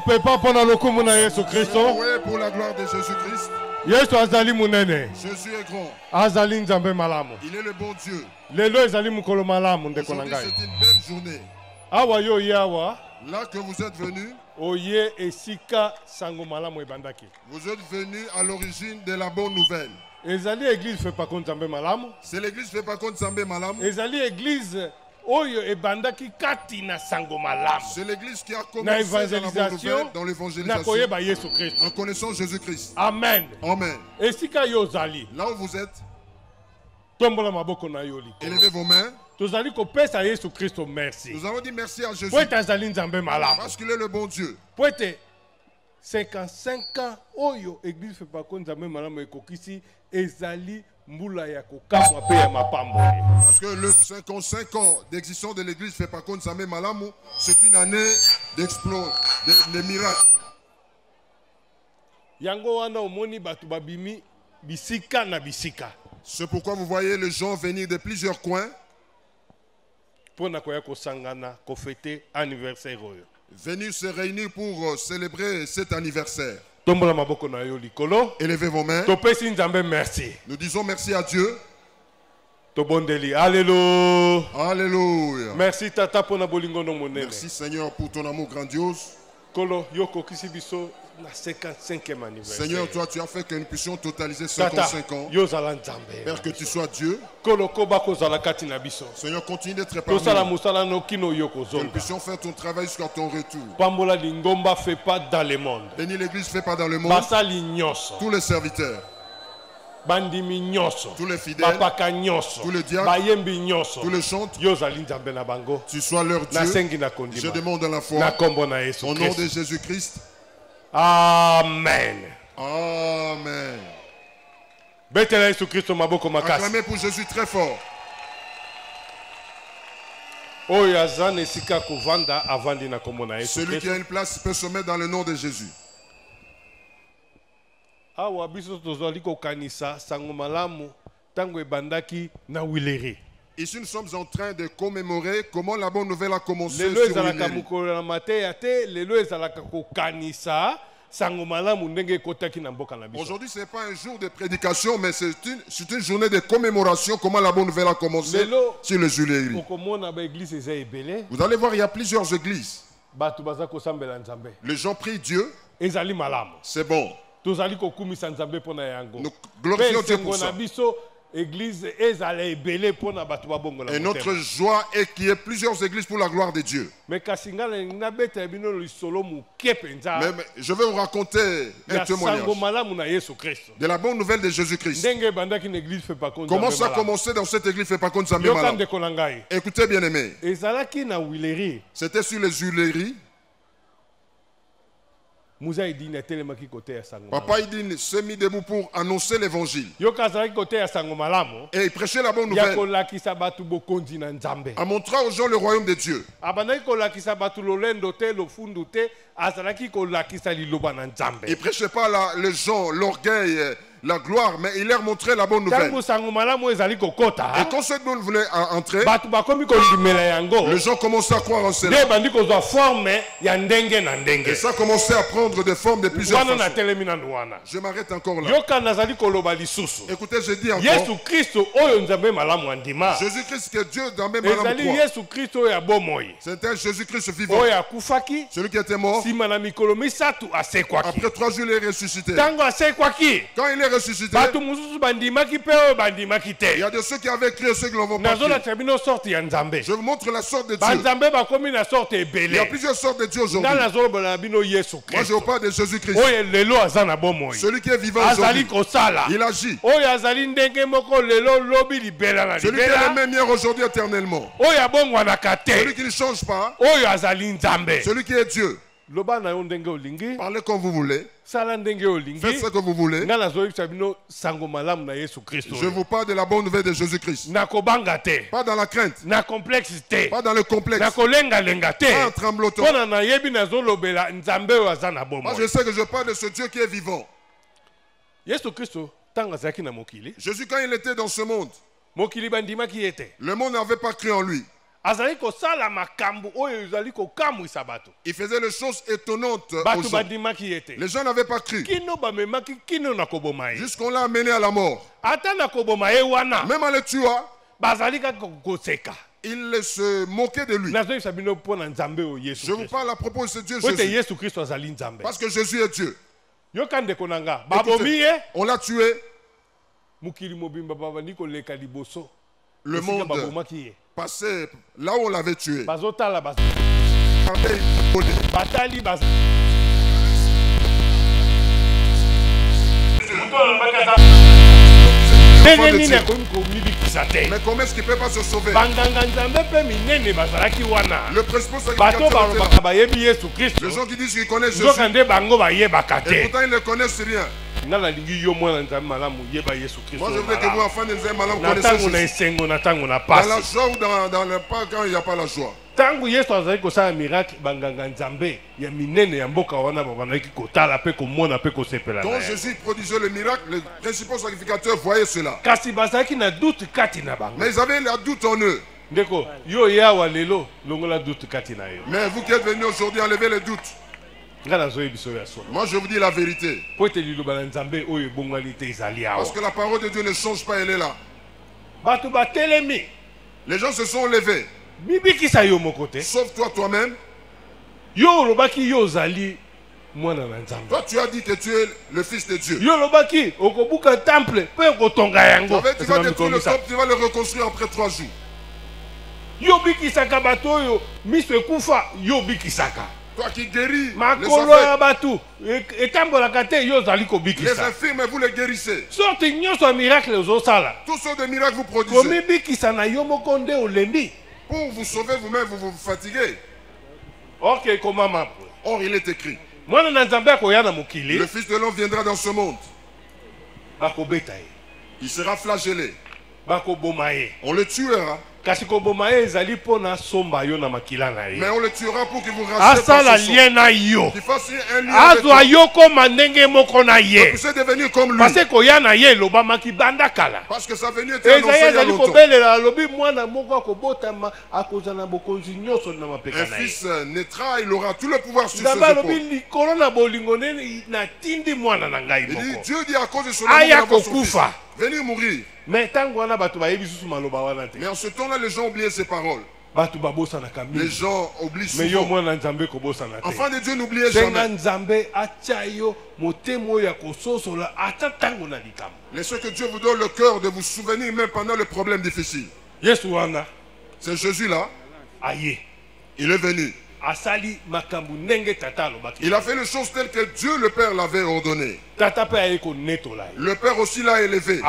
Pepa pendant le coup de Jésus Christ. Oui, pour la gloire de Jésus-Christ. Jésus azali munene. Jésus est grand. Azali nzambe malamu. Il est le bon Dieu. Lelo ezali mukolo malamu ndeko na ngai. C'est une belle journée. Awa yo yawa. Là que vous êtes venus. Oye esika sango malamu ebandaki. Vous êtes venus à l'origine de la bonne nouvelle. Ezali église fait pas contre nzambe malamu. C'est l'église fait pas contre nzambe malamu. Ezali église oyo ebandaki kati na sango malamu. C'est l'église qui a commencé dans l'évangélisation en connaissant Jésus-Christ. Amen. Amen. Esika yo zali. Là où vous êtes, tombola maboko na yo liko. Élevez vos mains. Tozali kopesa Yesu Kristo merci. Nous allons dire merci à Jésus. Parce qu'il est le bon Dieu. Poete 55 ans oyo église fait pas contre nzambe malamu ekokisi ezali mbula ya kokamwa pe ya mapambo. Parce que le 55 ans d'existence de l'église fait pas contre nzambe malamu, c'est une année d'exploit, de miracles. Yango wana omoni batu babimi bisika na bisika. C'est pourquoi vous voyez les gens venir de plusieurs coins. Pour na koya ko sangana ko fêter anniversaire oyo. Venir se réunir pour célébrer cet anniversaire. Élevez vos mains. Merci. Nous disons merci à Dieu. Alléluia. Alléluia. Merci Tata pour na bolingo no monene. Merci Seigneur pour ton amour grandiose. Kolo yoko kisibiso na 55e anniversaire. Seigneur, toi tu as fait que nous puissions totaliser 55 ans. Père, que tu sois Dieu. Seigneur, continue d'être parmi nous. Que nous puissions faire ton travail jusqu'à ton retour. Pambola lingomba fait pas dans le monde. Bénis l'église fait pas dans le monde. Tous les serviteurs. Bandimi nyoso, tous les fidèles, tous les diacres, tous les chantres, tu sois leur Dieu. Je demande dans la foi, au nom de Jésus-Christ. Amen. Amen. Acclamez pour Jésus très fort. Celui qui a une place peut se mettre dans le nom de Jésus. Awa biso tozali kokanisa sango malamu tango ebandaki na Wilere. Ici nous sommes en train de commémorer comment la bonne nouvelle a commencé sur Wilere. Aujourd'hui ce n'est pas un jour de prédication mais c'est une journée de commémoration comment la bonne nouvelle a commencé sur le Wilere. Vous allez voir il y a plusieurs églises. Les gens prient Dieu. C'est bon. Nous glorifions Dieu pour ça. Et notre joie est qu'il y ait plusieurs églises pour la gloire de Dieu. Mais je vais vous raconter un témoignage de la bonne nouvelle de Jésus-Christ. Comment ça a commencé dans cette église fait pas contre Zambé Malam. Écoutez bien aimé. C'était sur les Huileries. Papa Idine s'est mis debout pour annoncer l'évangile. Et il prêchait la bonne nouvelle en montrant aux gens le royaume de Dieu. Il ne prêchait pas les gens, l'orgueil, la gloire, mais il leur montrait la bonne nouvelle. Et quand cette bonne voulait entrer, les gens commençaient à croire en cela. Et ça commençait à prendre des formes de plusieurs façons. Je m'arrête encore là. Écoutez, je dis encore, Jésus-Christ que Dieu dans mes malades croit. C'est un Jésus-Christ vivant. Celui qui était mort. Après 3 jours, il est ressuscité. Quand il est ressuscité, il y a de ceux qui avaient cru et ceux qui l'ont pas cru. Je vous montre la sorte de Dieu. Il y a plusieurs sortes de Dieu aujourd'hui. Moi je vous parle de Jésus-Christ. Celui qui est vivant aujourd'hui, il agit. Celui qui est le même hier, aujourd'hui, éternellement. Celui qui ne change pas. Celui qui est Dieu. Parlez comme vous voulez. Faites ce que vous voulez. Je vous parle de la bonne nouvelle de Jésus-Christ. Pas dans la crainte. Pas dans le complexe. Pas en tremblotant. Moi je sais que je parle de ce Dieu qui est vivant. Jésus quand il était dans ce monde, le monde n'avait pas cru en lui. Il faisait les choses étonnantes aux gens. Les gens n'avaient pas cru. Jusqu'on l'a amené à la mort. Même en le tuant, il se moquait de lui. Je vous parle à propos de ce Dieu Jésus. Parce que Jésus est Dieu. Écoutez, on l'a tué. Le monde passé là où on l'avait tué. Mais comment est-ce qu'il ne peut pas se sauver? Le principal sacrificateur, les gens qui disent qu'ils connaissent Jésus, et pourtant ils ne connaissent rien. Moi je veux que vous enfants de Malam connaissez Jésus. Dans la joie ou dans le pas quand il n'y a pas la joie. Quand Jésus produisait le miracle, les principaux sacrificateurs voyaient cela. Mais ils avaient la doute en eux. Mais vous qui êtes venus aujourd'hui enlever les doutes. Moi je vous dis la vérité. Parce que la parole de Dieu ne change pas, elle est là. Les gens se sont levés. Sauf toi-même. Toi tu as dit que tu es le fils de Dieu. Tu vas détruire le temple, tu vas le reconstruire après 3 jours. Toi qui guéris les infirmes, vous les guérissez. Tous sortes de miracles vous produisez. Pour vous sauver vous-même, vous vous fatiguez. Or il est écrit, le Fils de l'homme viendra dans ce monde. Il sera flagellé. On le tuera. Mais on le tuera pour qu'il vous rachète par son sang. Qu'il fasse un lien avec toi. Vous puissiez devenir comme lui. Parce que sa venue était annoncée il y a longtemps. Un fils naîtra, il aura tout le pouvoir sur ses épaules. Il dit, Dieu dit à cause de son amour, venir mourir. Mais en ce temps-là, les gens oubliaient ces paroles. Les gens oublient souvent. Enfant de Dieu, n'oubliez jamais. Laissez que Dieu vous donne le cœur de vous souvenir même pendant les problèmes difficiles. C'est Jésus-là. Il est venu. Il a fait les choses telles que Dieu le Père l'avait ordonné. Le Père aussi l'a élevé.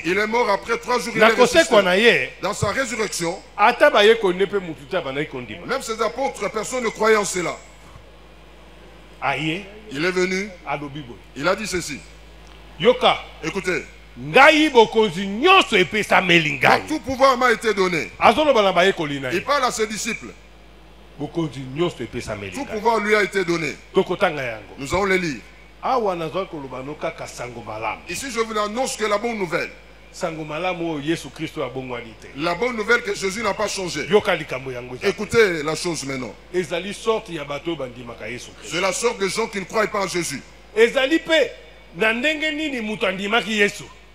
Il est mort après 3 jours. Il est ressuscité. Dans sa résurrection, même ses apôtres, personne ne croyait en cela. Il est venu. Il a dit ceci. Écoutez. Tout pouvoir m'a été donné. Il parle à ses disciples. Tout pouvoir lui a été donné. Nous allons les lire. Ici, je vous annonce que la bonne nouvelle. La bonne nouvelle que Jésus n'a pas changé. Écoutez la chose maintenant. C'est la sorte de gens qui ne croient pas en Jésus.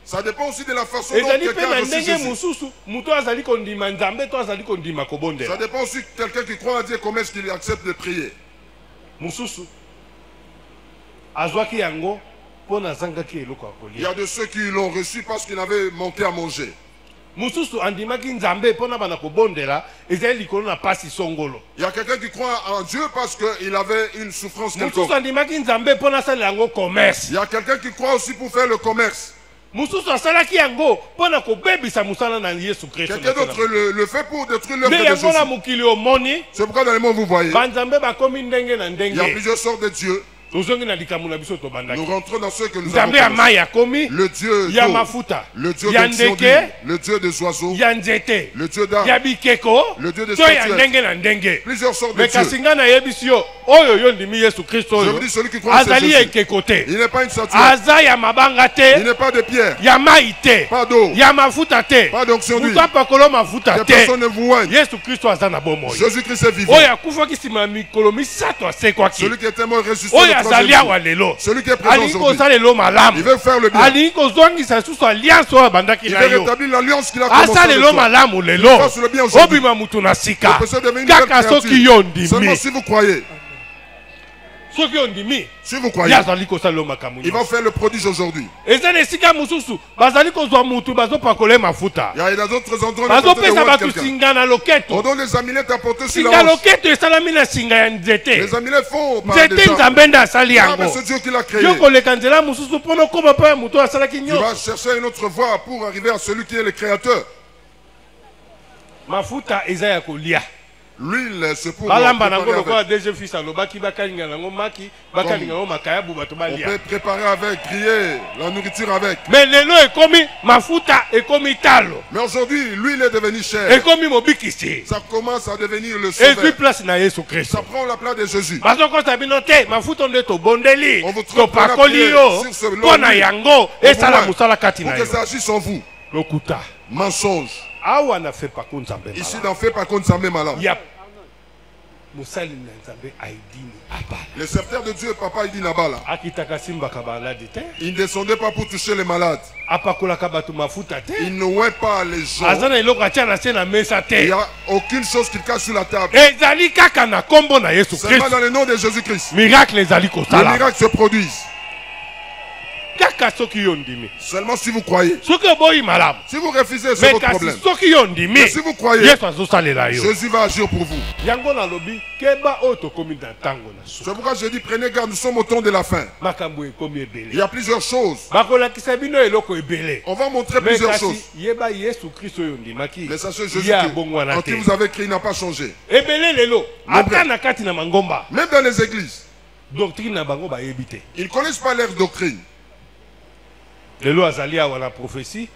Ça dépend aussi de la façon dont quelqu'un a reçu Jésus. Ça dépend aussi de quelqu'un qui croit à Dieu, comment est-ce qu'il accepte de prier. Il y a de ceux qui l'ont reçu parce qu'ils avaient manqué à manger. Il y a quelqu'un qui croit en Dieu parce qu'il avait une souffrance quelconque. Il y a quelqu'un qui croit aussi pour faire le commerce. Quelqu'un d'autre le fait pour détruire l'œuvre de Jésus. C'est pourquoi dans le monde vous voyez, il y a plusieurs sortes de dieux. Nous rentrons dans ce que nous avons commencé. Le Dieu d'eau, le Dieu d'onction d'huile, le Dieu des oiseaux, le Dieu d'arbres, le Dieu des statuettes. Plusieurs sortes de dieux. Je vous dis, celui qui croit en Jésus, il n'est pas une statuette, il n'est pas de pierre, pas d'eau, pas d'onction d'huile, que personne ne vous oigne. Jésus-Christ est vivant. Celui qui était mort ressuscité. Celui qui est présent aujourd'hui, il veut faire le bien. Il veut rétablir l'alliance qu'il a commencé avec toi. Il fasse le bien aujourd'hui. Vous pouvez devenir une nouvelle créature. Seulement si vous croyez. Si vous croyez, il va faire le prodige aujourd'hui. Il y a d'autres endroits où on donne les amulettes apportées sur la hanche. Les amulettes font par des gens. Mais ce Dieu qui l'a créé. Tu vas chercher une autre voie pour arriver à celui qui est le créateur. L'huile, c'est pour on peut préparer avec, griller la nourriture avec. Mais aujourd'hui, l'huile est devenue chère. Ça commence à devenir le sauveur. Ça prend la place de Jésus. On vous trouvera prier sur ce long pour que ça agisse en vous. Mensonge. Ici, n'en fait pas contre sa même malade. Le serviteur de Dieu, Papa, il dit Nabala. Il ne descendait pas pour toucher les malades. Il ne ouait pas les gens. Il n'y a aucune chose qu'il cache sur la table. Seulement dans le nom de Jésus-Christ. Les miracles se produisent. Seulement si vous croyez. Si vous refusez, c'est votre problème. Mais si vous croyez, Jésus va agir pour vous. C'est pourquoi je dis, prenez garde, nous sommes au temps de la fin. Il y a plusieurs choses. On va montrer plusieurs choses. Mais sachez, Jésus en qui vous avez cru n'a pas changé. Même dans les églises, ils ne connaissent pas leur doctrine.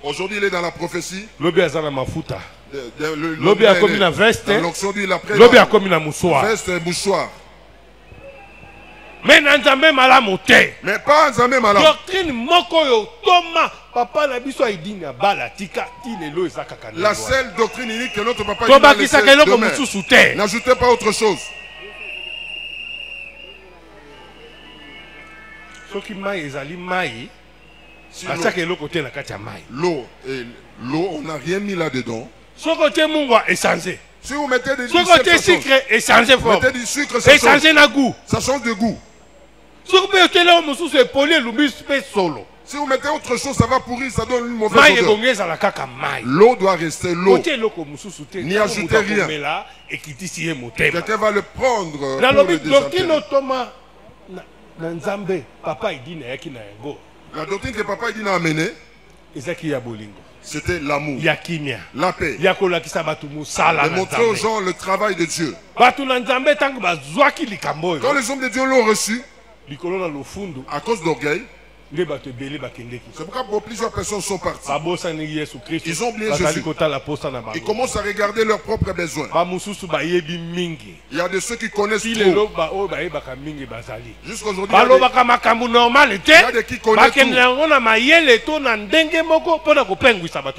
Aujourd'hui, il est dans la prophétie. L'obé a commis la veste. Veste et mouchoir. Mais pas en même malam. La seule doctrine unique que notre papa a laissée demain. N'ajoutez pas autre chose. L'eau, on n'a rien mis là-dedans. Si vous mettez du sucre, mettez du sucre, ça change de goût. Si vous mettez autre chose, ça va pourrir, ça donne une mauvaise odeur. L'eau doit rester l'eau. N'y ajoutez rien. Quelqu'un va le prendre pour le désaltérer. La doctrine que papa a amené, c'était l'amour, la paix, de montrer aux gens le travail de Dieu. Quand les hommes de Dieu l'ont reçu, à cause d'orgueil, c'est pourquoi plusieurs personnes sont parties. Ils ont oublié Jésus. Ils commencent à regarder leurs propres besoins. Il y a de ceux qui connaissent trop. Jusqu'aujourd'hui, il y a de qui connaissent tout.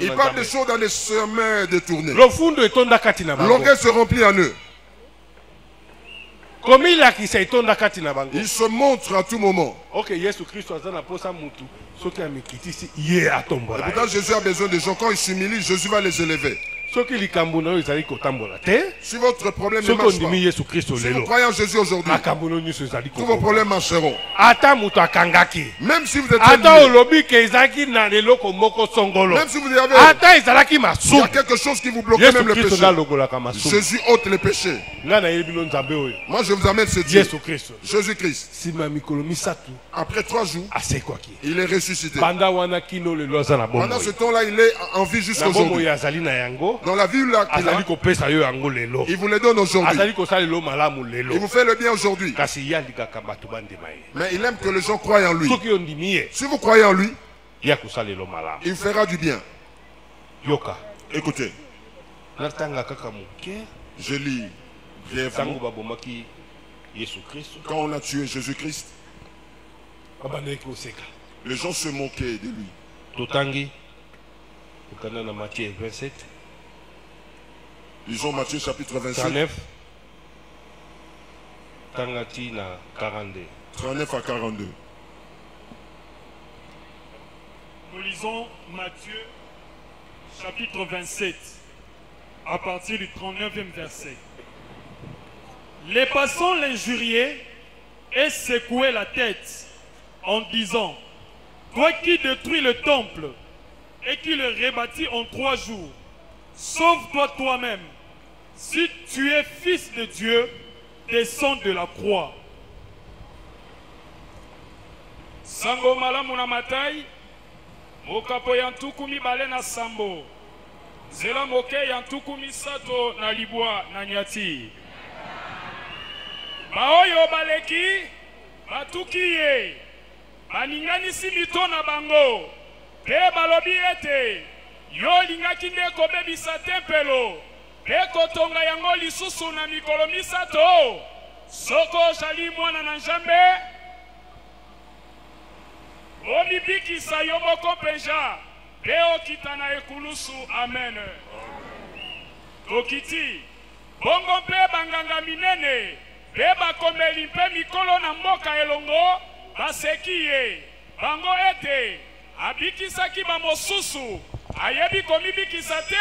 Ils parlent des choses dans les chemins détournés. L'orgueil se remplit en eux. Il se montre à tout moment. Et pourtant Jésus a besoin de gens. Quand il s'humilie, Jésus va les élever. Si votre problème ne marche pas, si vous croyez en Jésus aujourd'hui, tous vos problèmes marcheront. Même si vous êtes même si vous avez, il y a quelque chose qui vous bloque, même le péché. Jésus ôte les péchés. Moi je vous amène ce Dieu, Jésus-Christ. Après 3 jours, il est ressuscité. Pendant ce temps-là, il est en vie jusqu'aujourd'hui. Dans la vie là, il vous le donne aujourd'hui. Il vous fait le bien aujourd'hui. Mais il aime que les gens croient en lui. Si vous croyez en lui, il vous fera du bien. Écoutez. Je lis brièvement. Quand on a tué Jésus-Christ, les gens se moquaient de lui. Lisons Matthieu chapitre 27. 39 à 42. Nous lisons Matthieu chapitre 27 à partir du 39e verset. Les passants l'injuriaient et secouaient la tête en disant: toi qui détruis le temple et qui le rebâtis en 3 jours, sauve-toi toi-même. Si tu es fils de Dieu, descends de la croix. Sango malamu na matai, mokapo ya ntuku mibale na sambo, zela moke ya ntuku misato na libwa na nyati. Baoyo baleki, batukiye, baninganisi mito na bango, pe balobi ete, yo lingaki nde kobebisa tempelo, pe kotonga yango lisusu na mikolo misato, soko ozali mwana na Nzambe, omibikisa yo moko penza, pe okita na ekulusu. Amen. Tokiti, bongo mpe banganga minene, pe bakomeli mpe mikolo na mboka elongo, baseki ye, bango ete, abikisaki bamosusu, ayebi komibikisa te.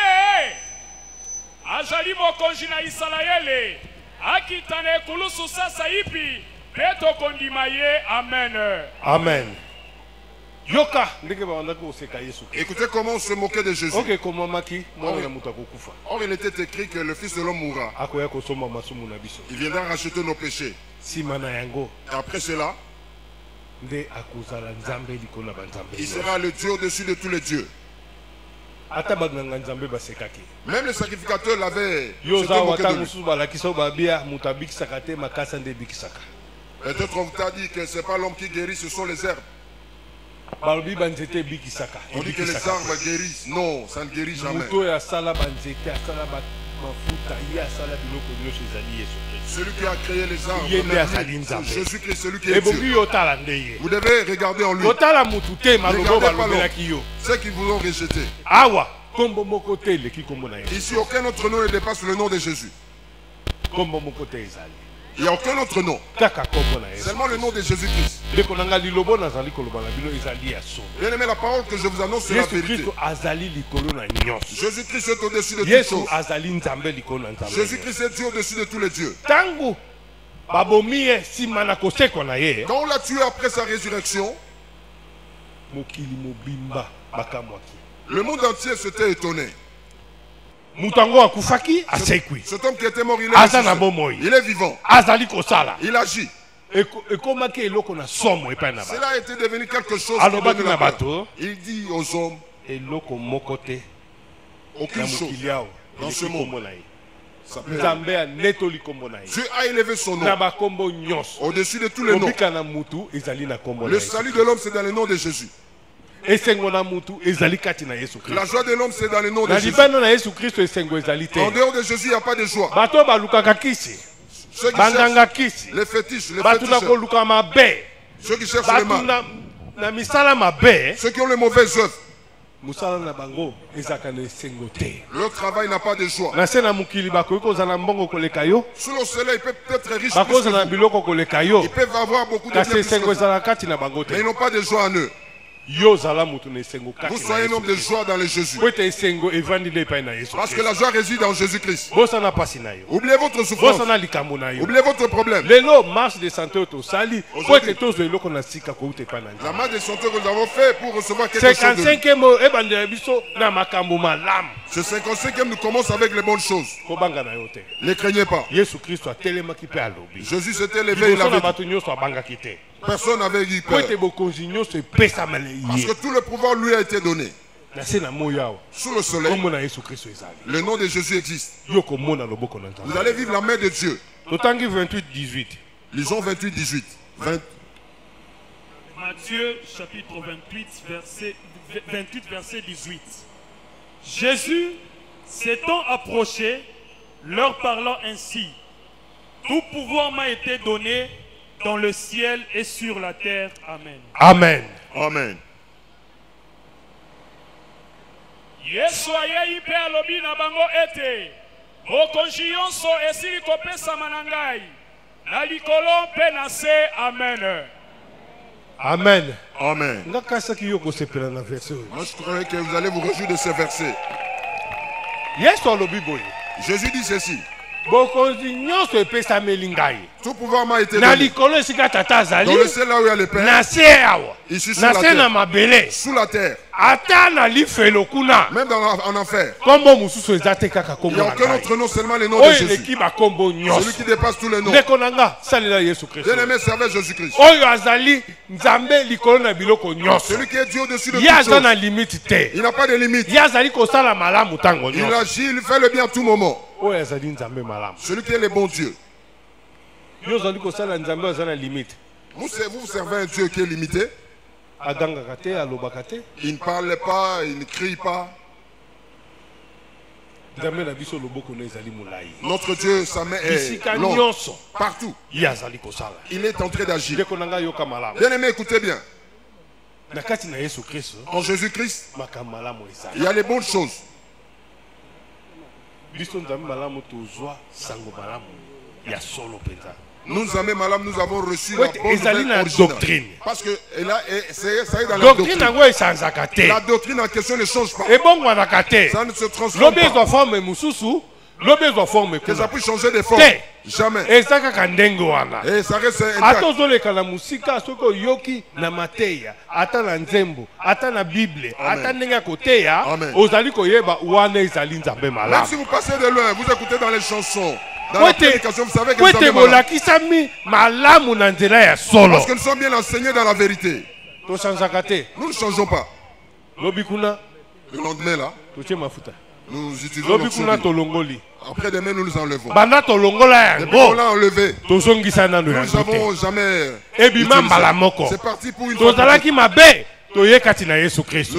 Azali mokonzi na Isalaele, akita na ekulusu sasa ipi, pe tokondima ye. Amen. Amen. Écoutez comment on se moquait de Jésus. Or il était écrit que le Fils de l'homme mourra. Il viendra racheter nos péchés. Et après cela, il sera le Dieu au-dessus de tous les dieux. Même le sacrificateur l'avait. Peut-être on t'a dit que ce n'est pas l'homme qui guérit, ce sont les herbes. On dit que les arbres guérissent. Non, ça ne guérit jamais. Celui qui a créé les arbres, Jésus-Christ, celui qui est Dieu. Vous devez regarder en lui. Regardez pas l'homme, ceux qui vous ont rejeté. Ici, aucun autre nom ne dépasse le nom de Jésus. Il n'y a aucun autre nom. Seulement le nom de Jésus-Christ. Bien-aimé, la parole que je vous annonce, c'est la vérité. Jésus-Christ est au-dessus de toutes choses. Jésus-Christ est Dieu au-dessus de tous les dieux. Quand on l'a tué après sa résurrection, le monde entier s'était étonné. Cet homme qui était mort, il est vivant. Il agit. Cela a été devenu quelque chose. Il dit aux hommes, aucune chose dans ce monde. Dieu a élevé son nom au-dessus de tous les noms. Le salut de l'homme, c'est dans le nom de Jésus. La joie de l'homme, c'est dans le nom de Jésus. En dehors de Jésus, il n'y a pas de joie. Ceux qui cherchent les fétiches, les féticheurs, ceux qui cherchent le mal, ceux qui ont les mauvaises œuvres, leur travail n'a pas de joie. Sous le soleil, ils peuvent être riches. Ils peuvent avoir beaucoup de biens, mais ils n'ont pas de joie en eux. Vous soyez un homme de joie dans le Jésus. Parce que la joie réside en Jésus-Christ. Oubliez votre souffrance. Oubliez votre problème. La marche de santé que nous avons fait pour recevoir quelque chose de ce 55e nous commence avec les bonnes choses. Ne craignez pas. Jésus s'est élevé, il avait dit. Personne n'avait eu peur. Parce que tout le pouvoir lui a été donné. Sous le soleil, le nom de Jésus existe. Vous allez vivre la main de Dieu. Lisons 28-18. Matthieu chapitre 28, verset 18. Jésus s'étant approché, leur parlant ainsi, tout pouvoir m'a été donné dans le ciel et sur la terre. Amen. Amen. Amen. Yesu ayei pe alobi na bango ete bokonzi nyonso esili kopesama na ngai na likolo mpe na se. Amen. Amen. Amen. Moi, je croyais que vous allez vous réjouir de ces versets. Jésus dit ceci. Tout pouvoir m'a été donné. Dans le ciel là où il y a le Père, ici sur la terre. Sous la terre. Même en enfer. Il n'y a aucun autre nom, seulement le nom de Jésus. Celui qui dépasse tous les noms. Bien-aimé, servez Jésus-Christ. Celui qui est Dieu au-dessus de toutes choses. Il n'a pas de limite. Il agit, il fait le bien à tout moment. Celui qui est le bon Dieu. Vous servez un Dieu qui est limité. Il ne parle pas, il ne crie pas. Notre Dieu, sa main est longue partout. Il est en train d'agir. Bien aimé, écoutez bien. En Jésus-Christ, il y a les bonnes choses. Nous, nous avons reçu la bonne doctrine. Parce que ça est dans la doctrine. La doctrine en question ne change pas. Ça ne se transforme pas. Que ça puisse changer de forme. Jamais. Et ça reste intact. Même si vous passez de loin, vous écoutez dans les chansons. Dans la prédication, vous savez que nous sommes malades. Parce que nous sommes bien enseignés dans la vérité. Nous ne changeons pas. Le lendemain là, nous utilisons notre. Après demain, nous nous enlevons. Depuis qu'on l'a enlevé, nous n'avons jamais utilisé. C'est parti pour une fois. Nous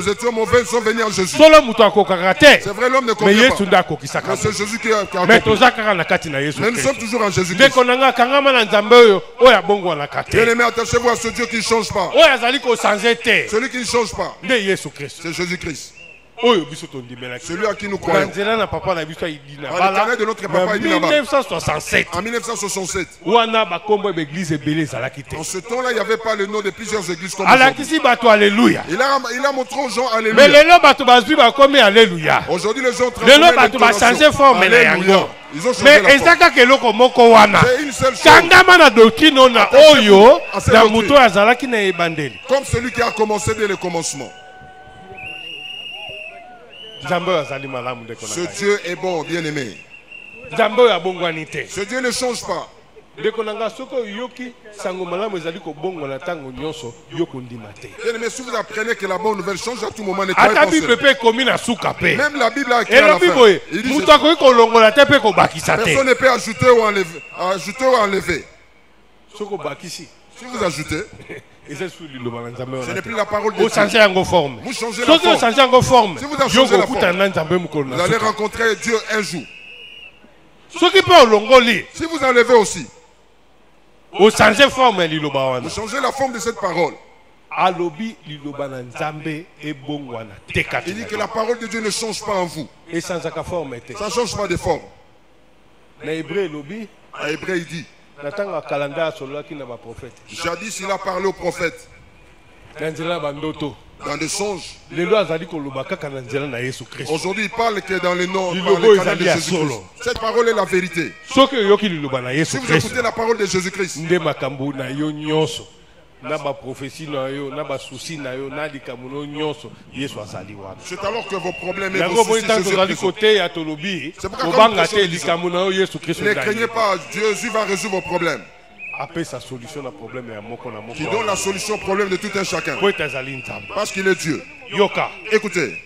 étions mauvais, nous sommes venus en Jésus. C'est vrai, l'homme ne comprend pas. Mais c'est Jésus qui a compris. Mais nous sommes toujours en Jésus-Christ. Bien-aimés, attachez-vous à ce Dieu qui ne change pas. Celui qui ne change pas, c'est Jésus-Christ. Celui à qui nous croyons. L'éternel de notre papa, il dit là-bas. En 1967. En ce temps-là, il n'y avait pas le nom de plusieurs églises comme aujourd'hui. Il a montré aux gens Alléluia. Aujourd'hui, les gens changé forme. Alléluia. Ils ont changé la forme. C'est une seule chose. Comme celui qui a commencé dès le commencement. Ce Dieu est bon, bien aimé. Ce Dieu ne change pas. Bien aimé, si vous apprenez que la bonne nouvelle change à tout moment, même la Bible a écrit à la fin. Il dit personne ne peut ajouter ou enlever. Si vous ajoutez, ce n'est plus la parole de Dieu. Vous changez la forme. Si vous changez la forme, vous allez rencontrer Dieu un jour. Si vous enlevez aussi, vous changez la forme de cette parole. Il dit que la parole de Dieu ne change pas en vous. Ça ne change pas de forme. À Hébreu, il dit, jadis il a parlé aux prophètes dans des songes. Aujourd'hui il parle que dans le nom, dans le canal de Jésus-Christ. Cette parole est la vérité. Si vous écoutez la parole de Jésus-Christ, c'est alors que vos problèmes et vos soucis Jésus-Christ. C'est pourquoi ne craignez pas, Jésus va résoudre vos problèmes. Qui donne la solution au problème de tout un chacun. Parce qu'il est Dieu. Écoutez.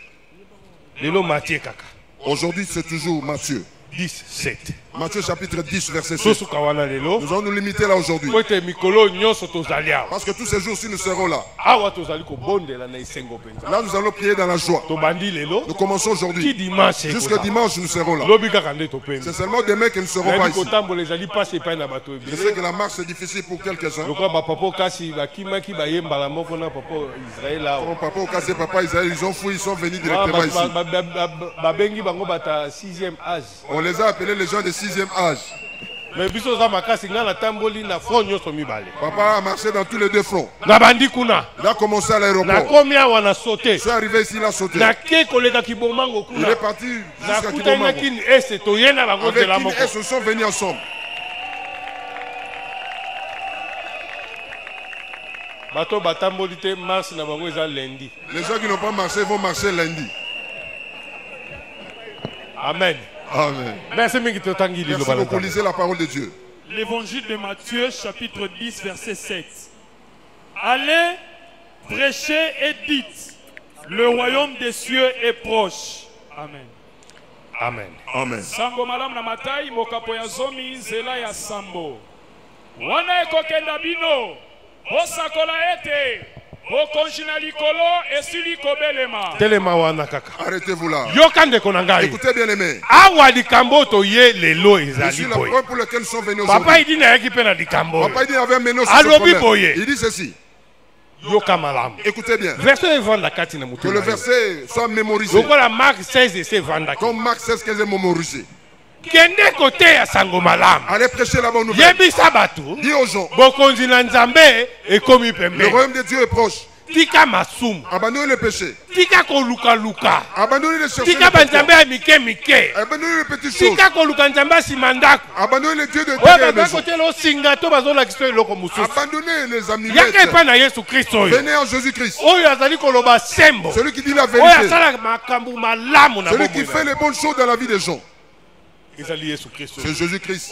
Aujourd'hui c'est toujours Matthieu 10, 7. Matthieu chapitre 10, verset 7. Nous allons nous limiter là aujourd'hui. Parce que tous ces jours-ci nous serons là. Là nous allons prier dans la joie. Nous commençons aujourd'hui. Jusqu'à dimanche nous serons là. C'est seulement demain que nous ne serons pas ici. Je sais que la marche est difficile pour quelques-uns. Papa Israël, ils ont fouillé, ils sont venus directement ici. On les a appelés les gens de 6e âge. Papa a marché dans tous les deux fronts. Il a commencé à l'aéroport. Je suis arrivé ici, il a sauté. Il est parti jusqu'à Kibomango. Avec King S, ils sont venus ensemble. Les gens qui n'ont pas marché vont marcher lundi. Amen. Amen. Merci beaucoup. Lisez la parole de Dieu. L'évangile de Matthieu, chapitre 10, verset 7. Allez, prêchez et dites, le royaume des cieux est proche. Amen. Amen. Amen. Sango malam na matai mokapo ya zomi nzela ya sambo. Wana ekokenda bino, osakola ete. Arrêtez-vous là. Écoutez bien aimé. Je suis la preuve pour laquelle ils sont venus aujourd'hui. Papa il dit qu'il avait amené aussi ce problème. Il dit ceci. Écoutez bien. Que le verset soit mémorisé. Comme Marc 16 15 est mémorisé. Allez prêcher la bonne nouvelle. Dis aux gens. Le royaume de Dieu est proche. Abandonnez le péché. Abandonnez les chercheurs. Abandonnez les petites choses. Abandonnez les dieux de Dieu. Abandonnez les amulettes. Venez en Jésus-Christ. Celui qui dit la vérité. Celui qui fait les bonnes choses dans la vie des gens. C'est Jésus-Christ.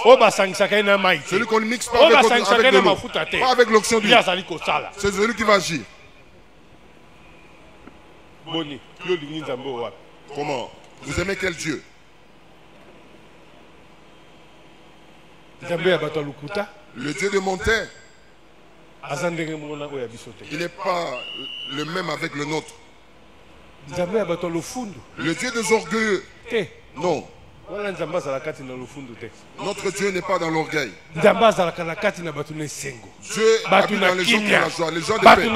Celui qu'on ne mixe pas avec de l'eau. Pas avec l'onction d'huile. C'est celui qui va agir. Comment? Vous aimez quel Dieu? Le Dieu de mon terre. Il n'est pas le même avec le nôtre. Le Dieu des orgueilleux. Non. Notre Dieu n'est pas dans l'orgueil. Dieu habite dans les gens qui ont la joie, les gens de paix,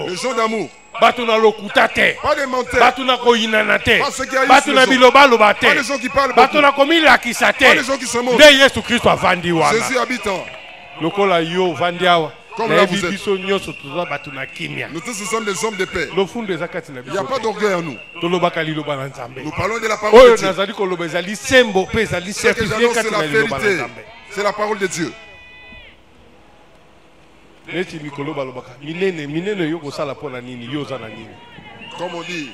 les gens d'amour. Batuna lokutate. Pas des menteurs. Batuna koyinanate. Pas ceux qui haïssent Batuna les biloba Pas lobate. les gens qui parlent Batuna beaucoup. komila kisate. Pas les gens qui se montrent. De Yesu Christ avandi wana. Jésus habitant. Lokola yo vandiawa. Comme là vous êtes. Nous tous nous sommes des hommes de paix. Il n'y a pas d'orgueil en nous. Nous parlons de la parole de Dieu. Ce que j'annonce, c'est la vérité. C'est la parole de Dieu. Comme on dit,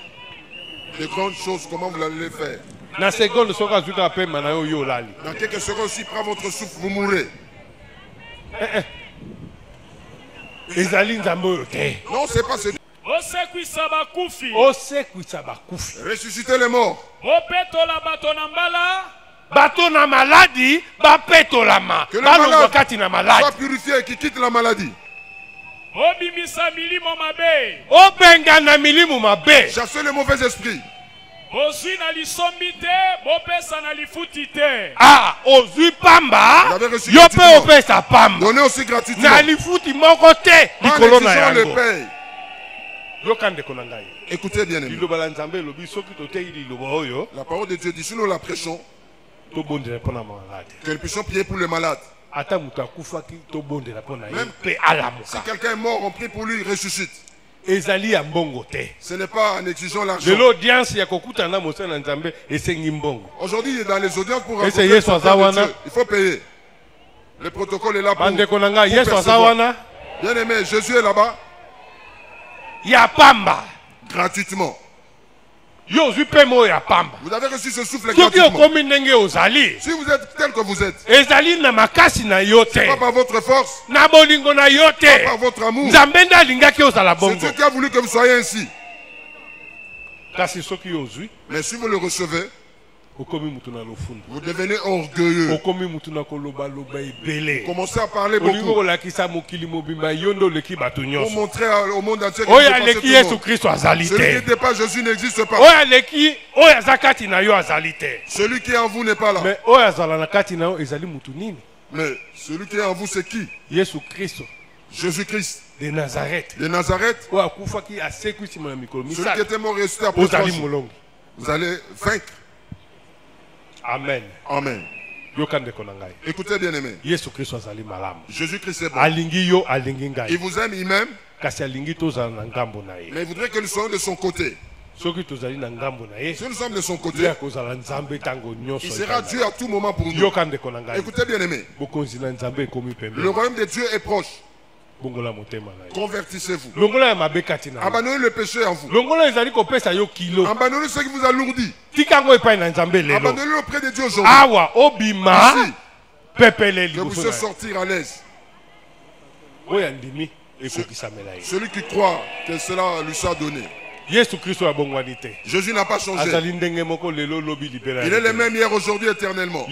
de grandes choses, comment vous allez les faire? Dans quelques secondes, si prend votre souffle, vous mourrez. Non, c'est pas ce. Ressusciter les morts. Batona maladie, bapetolama. Que le malade soit purifié et qui quitte la maladie. Chassez les mauvais esprits. Ah, ozui pamba, yope opesa pamba. Donnez aussi gratuitement. Na lifuti moko te, likolo na yango. Le paye. Yokande konangai. Écoutez bien aimé. La parole de Dieu dit, si nous la prêchons, que nous puissions prier pour les malades. Même si quelqu'un est mort, on prie pour lui, il ressuscite. Ce n'est pas en exigeant l'argent. Aujourd'hui, il est dans les audiences pour rencontrer le Dieu. Il faut payer. Le protocole est là pour percevoir. Bien aimé, Jésus est là-bas. Gratuitement. Vous avez reçu ce souffle gratuitement. Si vous êtes tel que vous êtes, ce n'est pas par votre force, pas par votre amour. C'est Dieu qui a voulu que vous soyez ainsi. Mais si vous le recevez, vous devenez orgueilleux. Vous commencez à parler beaucoup. Pour montrer au monde entier que celui qui n'était pas Jésus n'existe pas. Celui qui est en vous n'est pas là. Mais celui qui est en vous, c'est qui? Jésus-Christ de Nazareth. Celui qui était mort ressuscité après 3 jours. Vous allez vaincre. Amen. Amen. Écoutez bien aimé. Jésus-Christ est bon. Il vous aime, il m'aime. Mais il voudrait que nous soyons de son côté. Si nous sommes de son côté, il sera Dieu à tout moment pour nous. Écoutez bien aimé. Le royaume de Dieu est proche. Convertissez-vous. Abandonnez le péché en vous. Abandonnez ce qui vous alourdit. Abandonnez-le auprès de Dieu aujourd'hui. Ici, que vous puissiez sortir à l'aise. Celui qui croit que cela lui soit donné. Jésus n'a pas changé. Il est le même hier, aujourd'hui, éternellement.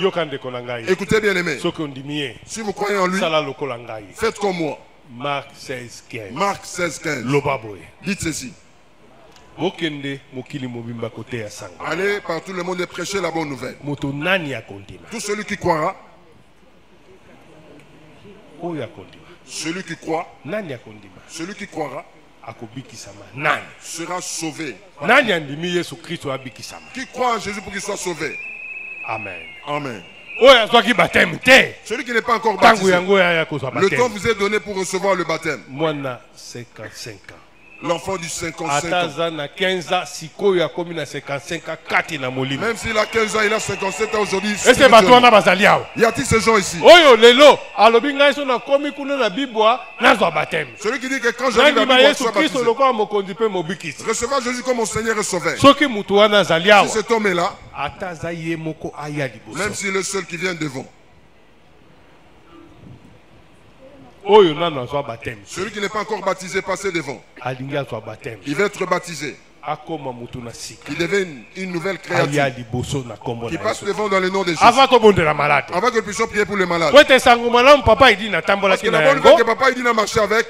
Écoutez bien aimé. Si vous croyez en lui, faites comme moi. Marc 16:15. Marc 16:15. Dites ceci. Allez par tout le monde et prêchez la bonne nouvelle. Tout celui qui croira, celui qui croit, celui qui croira sera sauvé. Qui croit en Jésus pour qu'il soit sauvé? Amen. Amen. Celui qui n'est pas encore baptisé, le temps vous est donné pour recevoir le baptême. L'enfant du 55 ans. Même s'il a 15 ans, il a 57 ans aujourd'hui. Y a-t-il ces gens ici? Celui qui dit que quand j'arrive à Bible, recevoir Jésus comme mon Seigneur et Sauveur. Si cet homme est là, même s'il est le seul qui vient devant. Celui qui n'est pas encore baptisé, passez devant. Il va être baptisé. Il devient une nouvelle créature qui passe devant dans le nom de Jésus. Avant que nous puissions prier pour les malades. Parce que la bonne nouvelle que papa il dit n'a marché avec.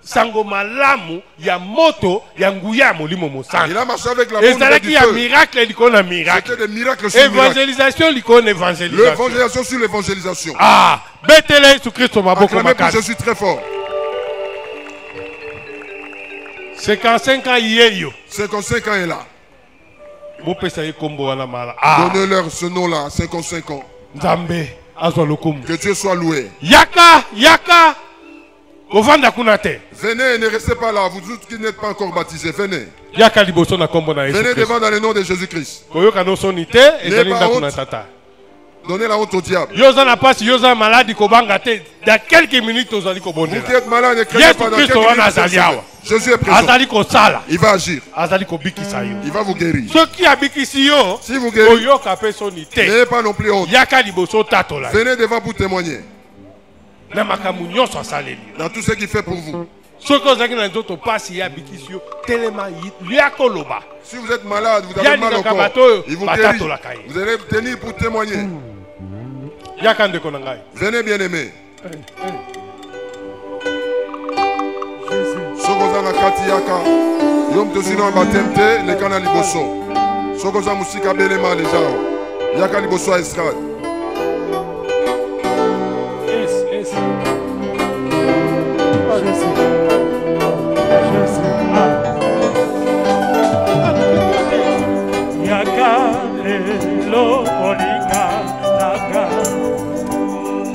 sango malamu ya moto ya nguya molimo mosana. Il a marché avec la bonne du feu. Miracle likona miracle. C'était des miracles sur évangélisation likona évangélisation. L'évangélisation sur l'évangélisation. Ah, betele Jésus Christ maboko makasi. Je suis très fort. 55 ans yeyo. 55 ans est là. Donnez-leur ce nom-là, 55 ans. Que Dieu soit loué. Yaka, yaka. Venez, ne restez pas là, vous tous qui n'êtes pas encore baptisés, venez. Venez devant dans le nom de Jésus-Christ. N'ayez pas honte. Donnez la honte au diable. Vous qui êtes malade, ne craignez pas dans quelques minutes. Jésus est présent. Il va agir. Il va vous guérir. Si vous guérissez, n'ayez pas non plus honte. Venez devant pour témoigner. Dans tout ce qu'il fait pour vous. Si vous êtes malade, vous avez mal au corps, il vous guérit. Vous allez tenir pour témoigner. Venez bien aimé. Sokozanga kati yaka yom tozino batemte le kana liboso. Sokoza musika belema lejao. Yaka liboso a estrade.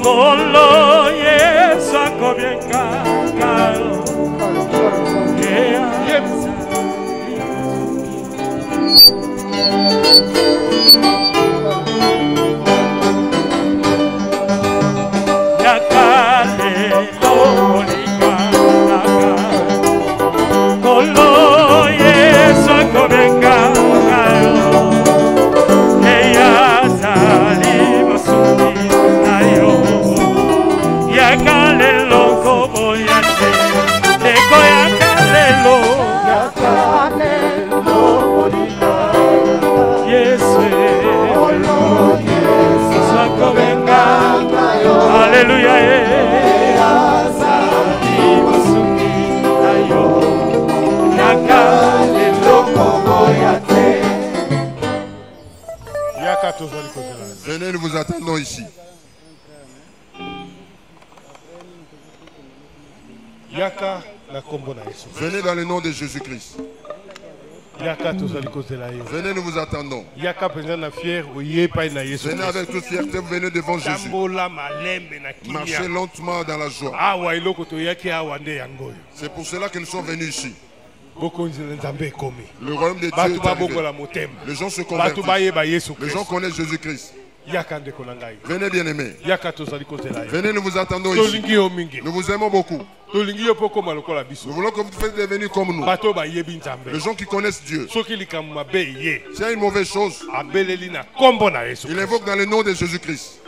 Kolo Yesu akobienga kalo Alléluia. Venez, nous vous attendons ici. Venez dans le nom de Jésus-Christ. Venez, nous vous attendons. Venez avec toute fierté, vous venez devant Jésus. Marchez lentement dans la joie. C'est pour cela que nous sommes venus ici. Le royaume de Dieu est arrivé. Les gens se convertissent. Les gens connaissent Jésus-Christ. Venez bien aimés. Venez, nous vous attendons ici. Nous vous aimons beaucoup. Nous voulons que vous fassiez devenir comme nous. Les gens qui connaissent Dieu. S'il y a une mauvaise chose, il invoque dans le nom de Jésus-Christ.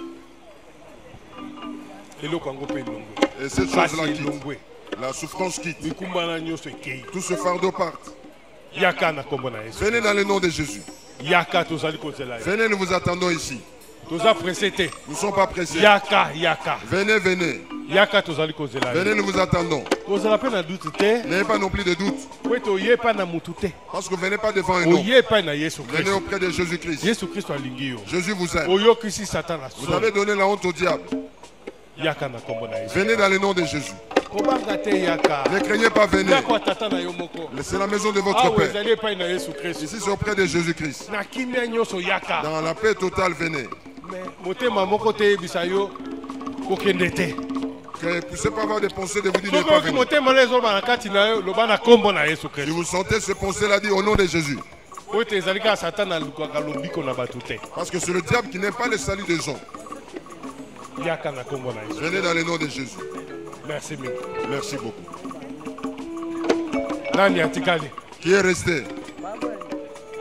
Et cette chose-là quitte. La souffrance quitte. Tout ce fardeau part. Venez dans le nom de Jésus. Venez, nous vous attendons ici. Nous ne sommes pas pressés. Venez, venez. Venez, nous vous attendons. N'ayez pas non plus de doute. Parce que vous ne venez pas devant un homme. Venez auprès de Jésus-Christ. Jésus vous aime. Vous avez donné la honte au diable. Venez dans le nom de Jésus. Ne craignez pas, venez. C'est la maison de votre Père. Ici, c'est auprès de Jésus-Christ. Dans la paix totale, venez. Que vous ne puissiez pas avoir des pensées de vous dire ne pas venir. Si vous sentez ce pensée-là, dit au nom de Jésus. Parce que c'est le diable qui n'aime pas le salut des gens. Venez dans le nom de Jésus. Merci beaucoup. Merci beaucoup. Qui est resté?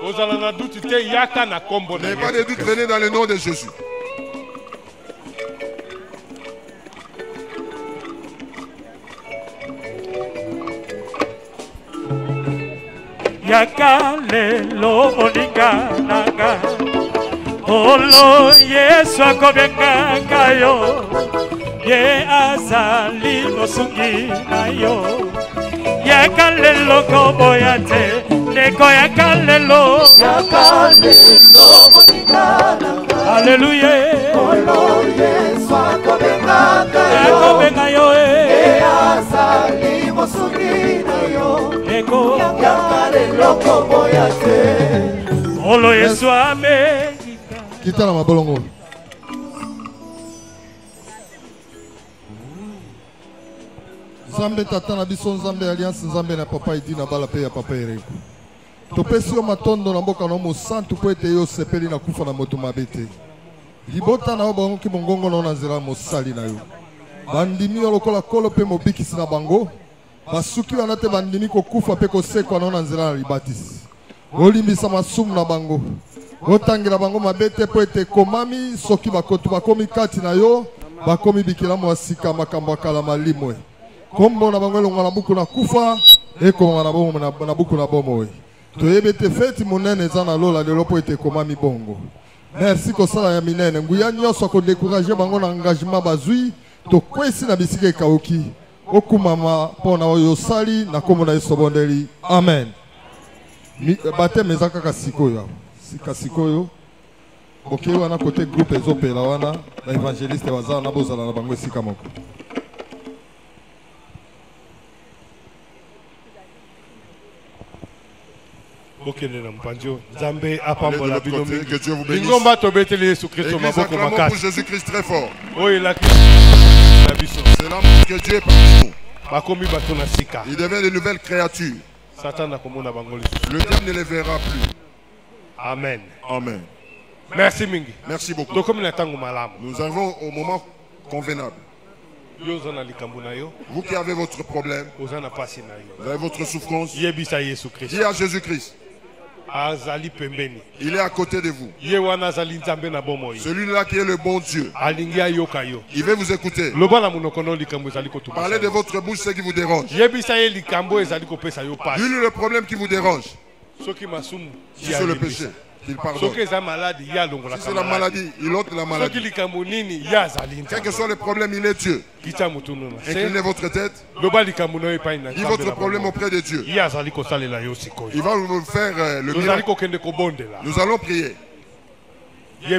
N'ayez pas de doute, venez dans le nom de Jésus. Yaka lelo moninga nanga Olo Yesu akobenga kayo Ye azali mosungi na yo Yaka lelo koboyate Neko yaka lelo moninga nanga Alléluia Olo Yesu akobenga kayo Ye azali mosungi na yo Neko Olo Yesu ame kita na mabolongo Nzambe tata na biso Nzambe alliance Nzambe na papa idi na bala pe ya papa Ereko topesi yo matondo na mboka na mo santu po ete yo sepeli na kufa na moto mabete libota na yo bango ki mongongo na nzela mosali na yo bandimi yo lokola kolo pe mobikisi na bango basuki wana te bandimi kokufa pe kosekwa na nzela na libatisi olimbisa masumu na bango otangela bango mabete po ete komami soki bakoto bakomi kati na yo bakomi bikilamu asika makambo akala malimwe kombo na bango elonga na buku na kufa ekonga na bomo na buku na bomo toyebe te feti monene eza na lola lelo po ete komami bongo merci kosala ya minene nguya nyonso akodécourager bango na engagement bazwi tokwesi na bisika ekauki okumama mpona oyo osali na kombo na Yesu bondeli amen bateme eza kaka sikoyo sika sikoyo bokei wana kote groupe ezopela wana ba évangéliste baza na bozala na bango esika moko que Dieu vous bénisse. Pour Jésus-Christ très fort. C'est l'amour que Dieu est parmi nous. Il devient de nouvelles créatures. Le diable ne les verra plus. Amen. Amen. Merci Mingi. Merci beaucoup. Nous arrivons au moment convenable. Vous qui avez votre problème, vous avez votre souffrance, dis à Jésus-Christ. Il est à côté de vous. Celui-là qui est le bon Dieu. Il veut vous écouter. Parlez de votre bouche ce qui vous dérange. Dis-lui le problème qui vous dérange. Si c'est le péché, qu'il pardonne. Si c'est la maladie, il ôte la maladie. Quel que soit le problème, il est Dieu. Inclinez votre tête. Dis votre problème auprès de Dieu. Il va vous faire le miracle. Nous allons prier. Dis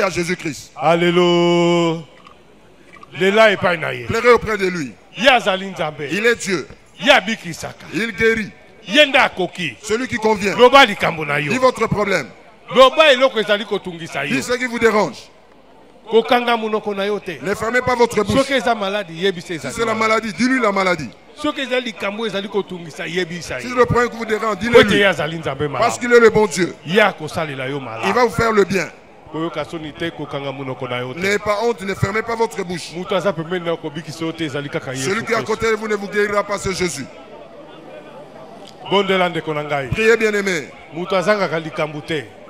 à Jésus-Christ. Alléluia. Pleurez auprès de lui. Il est Dieu. Il guérit. Celui qui convient. Dis votre problème. Dis ce qui vous dérange. Ne fermez pas votre bouche. Si c'est la maladie, dis-lui la maladie. Si le problème que vous dérange, dis-le-lui. Parce qu'il est le bon Dieu. Il va vous faire le bien. N'ayez pas honte, ne fermez pas votre bouche. Celui qui est à côté de vous ne vous guérira pas, c'est Jésus. Priez bien aimé.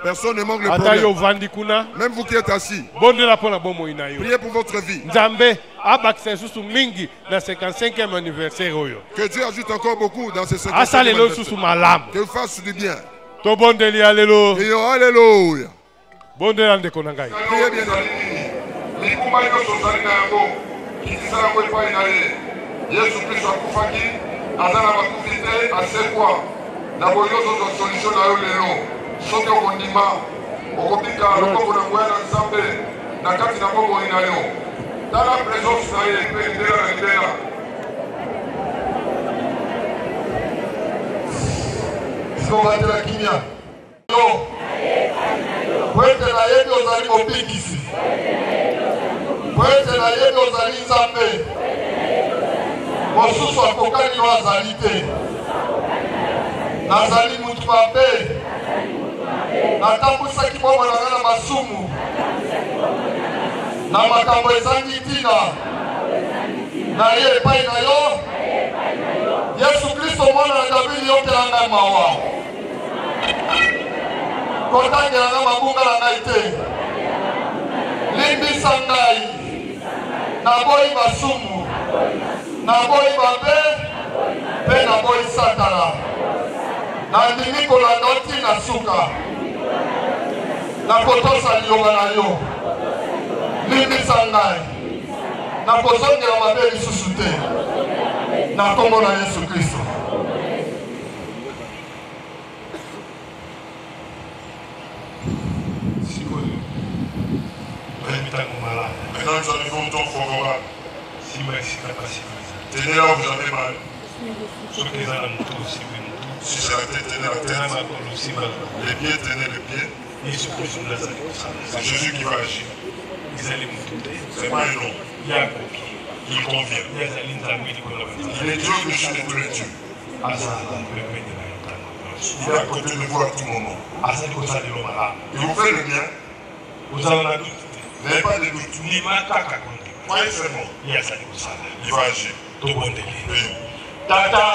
Personne ne manque le problème. Même vous qui êtes assis. Priez pour votre vie. Que Dieu ajoute encore beaucoup dans ces 55e anniversaire. Que vous fasse du bien. Alléluia. Priez bien aimé. Azana bakufite asekwa na boyozo zo solution na yo lelo soki okondima okopika lokoko na ngoya na Nzambe na kati na bongo ina yo tala présence na ye pe ndela na ndela sobatela kimia yo kwete na yebi ozali mobikisi kwete na yebi ozali Nzambe mosusu akokani yo azali te nazali mutu mabe natambwisaki bomoi na ngai na masumu na makambo ezangi ntina na ye epai na yo Yesu Kristo mwana na Davidi yokela ngai mawa kotangela ngai mabunga na ngai te limbisa ngai naboyi masumu naboyi babe pe naboyi satana nandimi kolanda oti na suka nakotosa liyonga na yo limbisa ngai nakozongela mabe lisusu te na kombo na Yesu Kristo. Maintenant nous arrivons au temps favorable. Tenez là où vous avez mal. Si c'est la tête, tenez la tête. Les pieds, tenez les pieds. C'est Jésus qui va agir. C'est pas un nom. Il convient. Il est Dieu au-dessus de tous les dieux. Il est à côté de vous à tout moment. Et vous faites le bien. N'ayez pas de doute. Croyez seulement. Il va agir. Tata,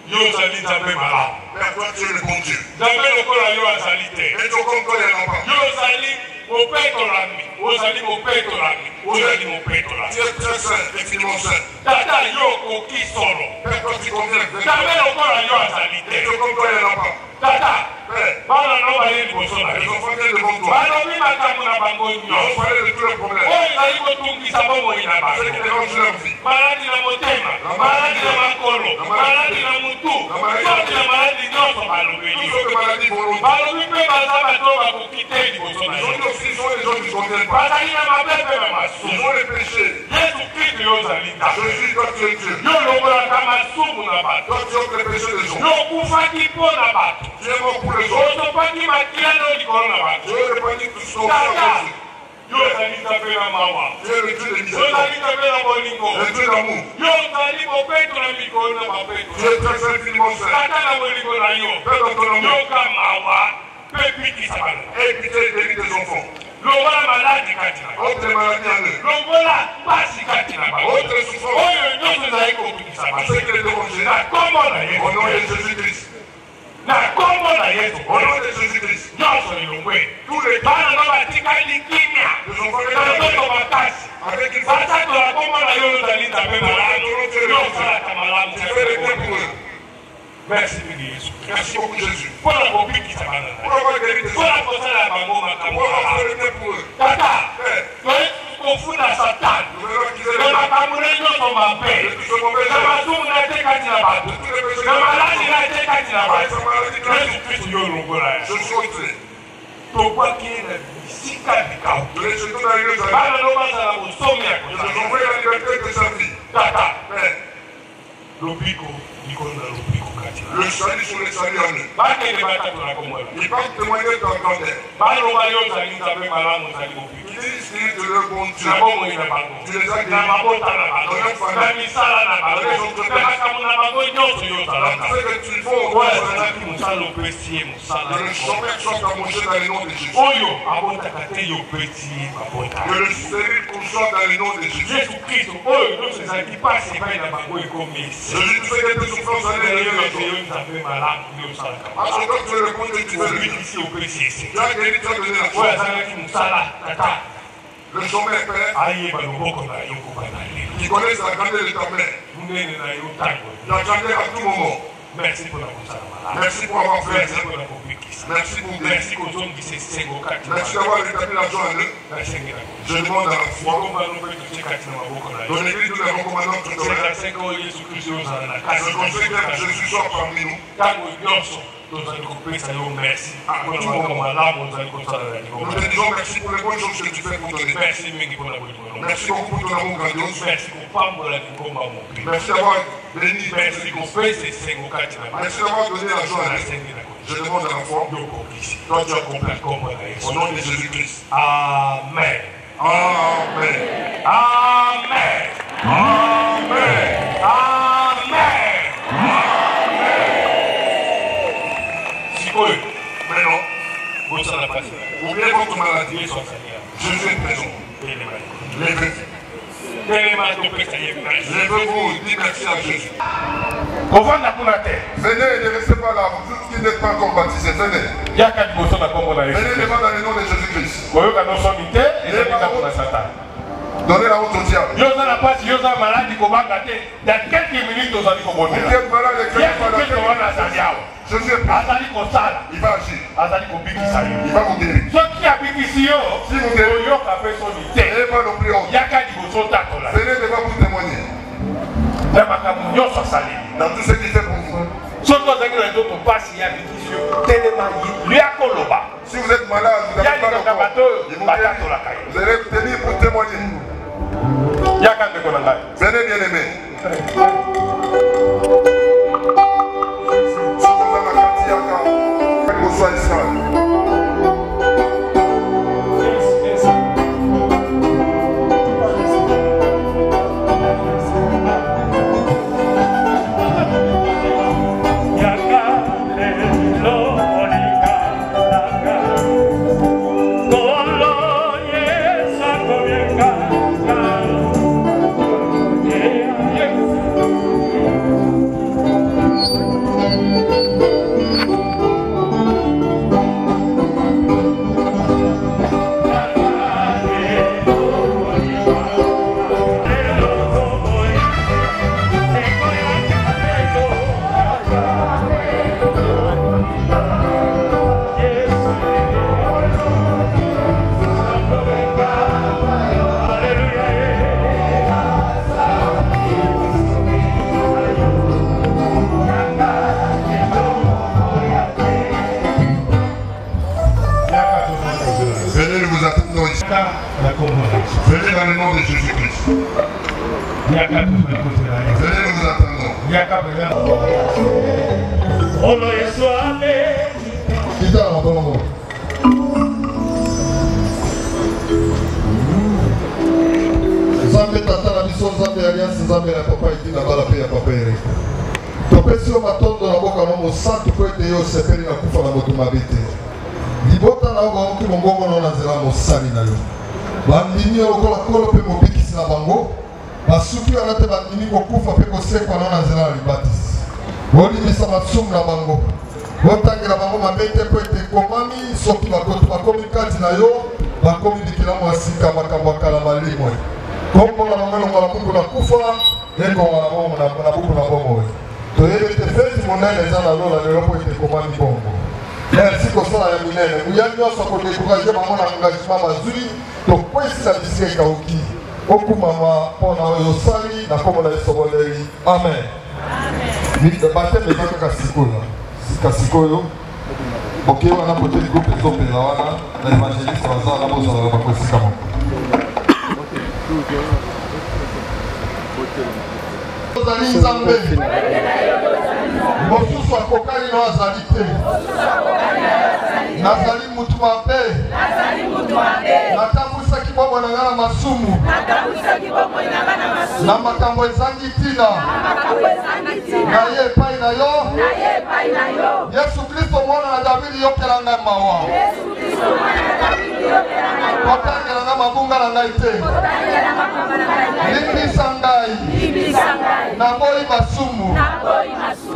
yo zali nzambe malamu. Père, toi tu es le bon Dieu. Nzambe lokola yo azali te. Et ton contrôle est là-bas. Yo zali mopetolami. Ozali mopetolami. Ozali mopetolami. Tu es très saint, infiniment saint. Tata yo koki solo. Père, toi tu conviens. Nzambe lokola yo azali te. Et ton contrôle est là-bas. Tata, Père, bana no bali liboso na les yo. enfants viennent devant toi. Balobi makambo na bango Ils ont nyonso. parlé de tous les problèmes. Oyo ezali kotungisa bomoi na Ceux bango. qui dérangent leur vie. Maladi na motema, maladi na makolo, maladi na mutu, soki na maladi nyonso balobeli Tous yo. ceux de maladies volontaires. Balobi mpe baza bato bakoki te liboso na Ils yo. ont aussi sont les gens qui ne conviennent pas. bazali na mabe mpe na Ils masumu. ont les péchés. Yesu Kristo yo ozali nzambe. Jésus, toi tu es Dieu. Yo olongolaka masumu na bato. Toi tu ôtes les péchés des gens. Yo okufaki mpo na bato. Tu es mort pour les autres. Ozopaki makilano likolo na bato. Tu es le panier de son Tata, frère. yo ozali nzambe na mawa. Tu es le Dieu des Yo miséricordes. ozali nzambe na bolingo. Le Dieu d'amour. Yo ozali mopeto na mikolo na mapeto. Tu es très infiniment saint. Tata na bolingo na yo. Fais dans ton amour. Yoka mawa mpe bikisa bana. Aie pitié et délie tes enfants. Longola maladi kati na bango. Ôte les maladies en eux. Longola pasi kati na bango. Ôte les souffrances. Oyo nyonso ezali kobikisa bana. Ceux qui les dérangent. Na kombo na Au nom de Yesu. Jésus-Christ. Na kombo na Yesu. Au nom de Jésus-Christ. Nyonso elongwe. Tous les Bana ngo batikali kimia. les enfants Na nzoto makasi. avec une Basatola kombo na yo ozali nzambe malamu. Yo osalaka malamu. tu fais le bien pour eux. Merci mingi Yesu. Merci beaucoup Jésus. Mpona kobikisa bana na Pour yo. avoir guéri tes enfants. Mpona kosala bango makambo Pour avoir fait malamu. le bien pour eux. Tata, Père, toyei kofunda satani. nous allons accuser Na les makambo na nyonso mabe. tout ce mauvais Na gens. masumu na te kati na bato. Tous les péchés Na maladi na te kati na avec bato. sa maladie Yesu grave. Kristo yo olongola ya. Je suis ôté. Tobwaki ye na bisika bikawu. Je les jetons dans les lieux Bana no bazala bosomi ya Je kozala. les envoie la liberté de sa vie. Tata, Père, lobiko likolo na lobiko kati na. le salut sur les saluts en eux. Bakende batatola kombo na. Ils partent témoigner de ta grandeur. Baloba yo ozali nzambe malamu ozali mobiki. Ils disent qu'il est le bon Dieu. Na bomoi na bango. Tu les as Na guéris. mabota na bango. Na misala na bango. Na makambo na bango nyonso yo Dans ozalaka. tout ce que tu fais au Oyo monde, azalaki mosala opesi ye mosala. que le chômeur soit amoché dans le nom de Jésus. Oyo abotaka te yo opesi ye babota. Que le stérile soit dans le nom de Jésus. Yesu Kristo oyo nyonso ezalaki pasi epai na bango ekomi esi. Jésus, tu fais que tes souffrances en Yo eux. ete yo nzambe malamu yo osalaka À ce mosala. temps, tu es le bon Dieu, tu fais le bien. Obikisi opesi esi. Tu as guéri, tu as donné la Oyo foi. azalaki mosala tata Le chômeur, Père, ayeba loboko na yo kobana lelo. qui connaît la grandeur de ta mère. Munene na yo ntango. Tu as gardé à tout moment. Merci mpona kosala malamu. Merci pour avoir fait Merci ça. mpona kobikisa. Merci pour guérir. Merci kozongisa esengo kati na Merci d'avoir rétabli la joie en eux. nasengela Je demande à la foi. wakombano mpe totie kati na maboko na yo. Dans l'église, nous les recommandons tout le temps. sekaseka oyo yesu kristo ozala na Je kasi conseille que Jésus soit parmi nous. ntango nyonso tozali kopesa yo merci mpona makambo malamu ozali kosala na Nous libomo. te disons merci pour les bonnes choses que tu fais pour ton église. Merci mingi mpona bolingo. Merci beaucoup pour ton amour grandiose. Merci kopambola lingomba mope. Merci d'avoir béni. Merci kopesa esengo kati na Merci d'avoir donné la joie à nous. nasengela Je demande à la foi. yokokisi Toi, tu as compris. kombo na yesu. Au nom de Jésus-Christ. Amen. Amen. Amen. Amen. Amen. Sikoyo, Maintenant, bosala pasi. oubliez votre maladie. Yesu asalia. Jésus est présent. Telema. Levez-vous. Telema topesa ye merci. Levez-vous. Dites merci à Jésus. Kovanda kuna te. Venez et ne restez pas là. Vous tous qui n'êtes pas encore baptisés, venez. Yaka liboso na kombo na Venez yesu. devant dans le nom de Jésus-Christ. Koyoka nosoni te ezali kaka na satani. Donnez la honte au diable. Yo oza na pasi yo oza maladi kobanga te ya quelques minutes ozali Vous kobondela. qui êtes malade et qui Yesu êtes pas kristo là, wana azali awa. Jésus est présent. Azali kosala. Il va agir. Azali kobikisa yo. Il va vous guérir. soki abikisi yo Si vous guérissez, oyoka mpe soni te. n'ayez pas non plus honte. yaka liboso tatola Venez devant vous témoigner. na makambo nyonso asaleli. Dans tout ce qu'il fait pour vous. soki ozalaki na nzoto mpasi ya bikisi yo telema lui akoloba Si vous êtes malade, vous n'avez pas yalikaka le bato corps. oyo batatolaka yo. Vous allez tenir pour témoigner. yaka ndeko na ngai Venez bien aimé. Bonsoir Israël. Venez dans le nom de Jésus-Christ. Venez, nous attendons. Nzambe tata na biso Nzambe alliance Nzambe na papa edi na bala pe ya papa ere. Topesi yo matondo na boka na mosantu po ete yo sepeli na kufa na moto mabe te. Libota na yo baoki mongongo na nzela mosali na yo. Bandimi lokola kolo pe mobikisi na bango. Basuki wana te bandimi kokufa pe kosekwa na nzela ya libatisi. Bolimisa masumu na bango. Botangela bango mabe te po ete komami soki bakomi kati na yo bakomi bikila mwasika makambo ya kala malimo. Kombo na mangano ngala buku na kufa eko ngala bongo na buku na bongo. Toyebe te feti monene eza na lola lelo po ete komami bongo. Merci kosala ya minene. Muya nyonso kodekuraje bango na engagement bazuri tokwesi na bisika kauki. Okumama mpona oyo osali na kombo na esoboleli. Amen. Bateme eza kaka sikoyo. Sika sikoyo. Boke wana kote groupe ezopela wana na evangeliste bazala na bozala bakosika moko. Ozali Nzambe mosusu akokani no azali te nazali mutu mabe natambwisaki bomoi na nga na masumu na makambo ezangi ntina naye epai na yo Yesu Kristo mwana na Davidi yokela ngai mawa kotangela nga mabunga na ngai te limbisa ngai naboyi masumu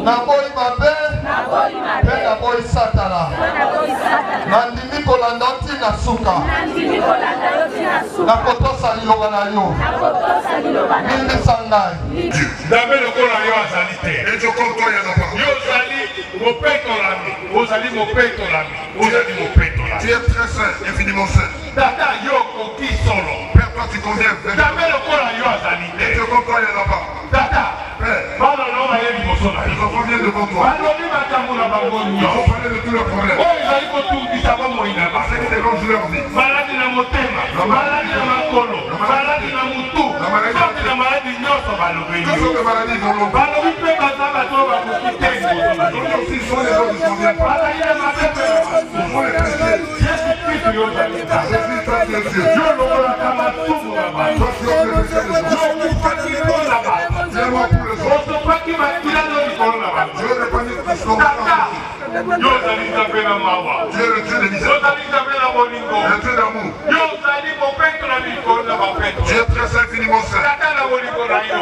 naboyi mabe mpe naboyi satana nandimi kolanda oti na suka nakotosa liloba na yo limbisa ngai Nzambe lokola yo azali te yo ozali mopetolami ozali mopetolami ozali mopetolami. Tu es très saint, infiniment saint. Tata yo koki solo. Père, toi tu conviens. Nzambe lokola yo azali te. Et comme toi il n'y en a pas. Tata bana no bayebi liboso na yo. Les enfants viennent devant toi. Balobi makambo na bango nyonso. Ils ont parlé de tous leurs problèmes. Oyo ezali kotungisa bomoi na bango. C'est que dérange leur vie. Maladi na motema, maladi na makolo, maladi na mutu, soki na maladi nyonso balobeli. Tous les maladies vont l'eau. Balobi mpe baza bato bakoki te liboso na yo. Ils sont les gens qui s'en viennent. Bazali na mabe mpe ils sont les chrétiens. Jésus Christ yo ozali ta. Jésus toi tu es Dieu. Yo lokolaka masumu na bango. Toi tu es le péché des gens. Yo okufaki likolo na bango. Dieu moi pour les autres. Osopaki makila no likolo na bango. Dieu n'est pas ni Christ. Tata yo ozali Nzambe na mawa. Dieu est le Dieu de miséricorde. Yo ozali Nzambe na bolingo. Le Dieu d'amour. Yo ozali mopeto na likolo na bapeto. Dieu est très infiniment saint. Tata na bolingo na yo.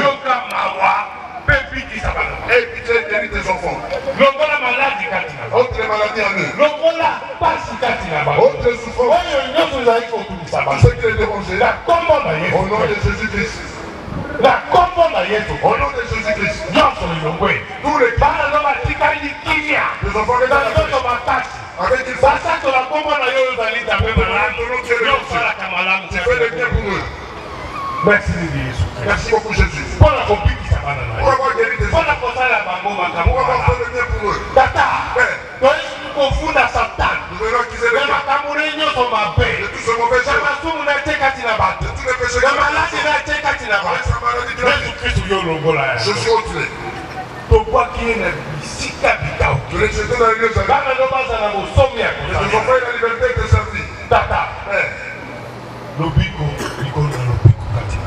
Yo ka mawa. Et pitié guérit tes enfants. Lokola maladie katina. Autre maladie en eux. Lokola pasi katina. Autre souffrance. Oyo nyonso ezali kotumisa bango. Ce qui est dérangé. La kombo na Yesu. Au nom de Jésus-Christ. La kombo na Yesu. Au nom de Jésus-Christ. Nyonso lilongwe. Tous les bana no batikali kimia. Les enfants de la nyoto batasi. Avec il basato la kombo na yo ezali Nzambe malamu. Nyonso la kamalamu. Tu fais le bien pour eux. Merci Jésus. Merci beaucoup Jésus. Pour la compétition. Pour avoir guéri des gens. Pour la console à Bango Makamou. Pour avoir fait le bien pour eux. Tata. Toi, tu confonds à Satan. Nous verrons qu'ils aient le bien. Makamou réunion sur ma paix. De tout ce mauvais gens. Makamou n'a été katina bat. De tous les péchés. La maladie n'a été katina bat. Sa maladie. Jésus Christ, yo longola. Je suis au tué. Pour quoi qu'il y ait une sika bita. Je l'ai jeté dans l'église. Et je offre la liberté de servir. Tata.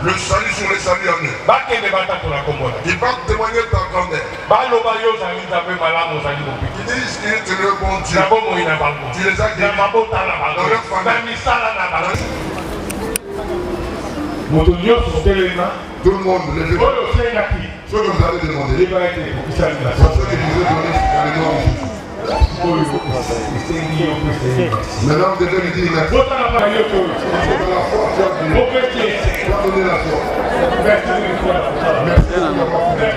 Le salut sur les saluts à nous. Ils vont témoigner de ta grandeur. Ils disent qu'il est le bon Dieu. Tu les as guéris dans leur famille. Tout le monde, levez. Ce que vous avez demandé, c'est ce que je vous ai donné dans le nom de Jésus. Maintenant, vous devez lui dire merci. Pour la foi, tu as donné la foi. Merci pour l'avoir fait.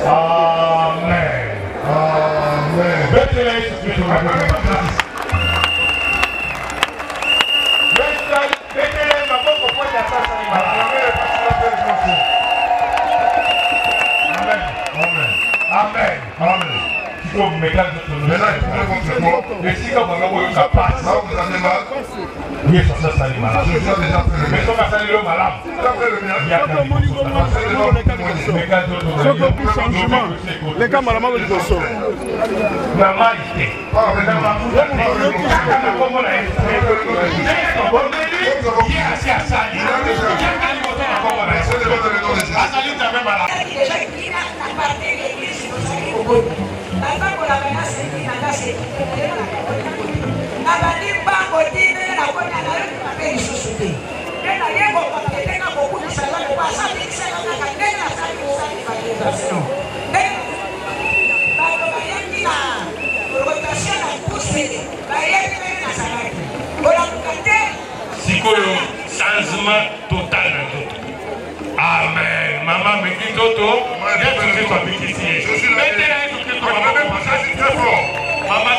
Amen. Amen. Amen. Et si vous avez mal, oui, ça s'est mal. Mais ça va s'aller malade. Les camarades de Bosso. Changement total. Amen. Maman me dit Toto, je suis très fort. Maman,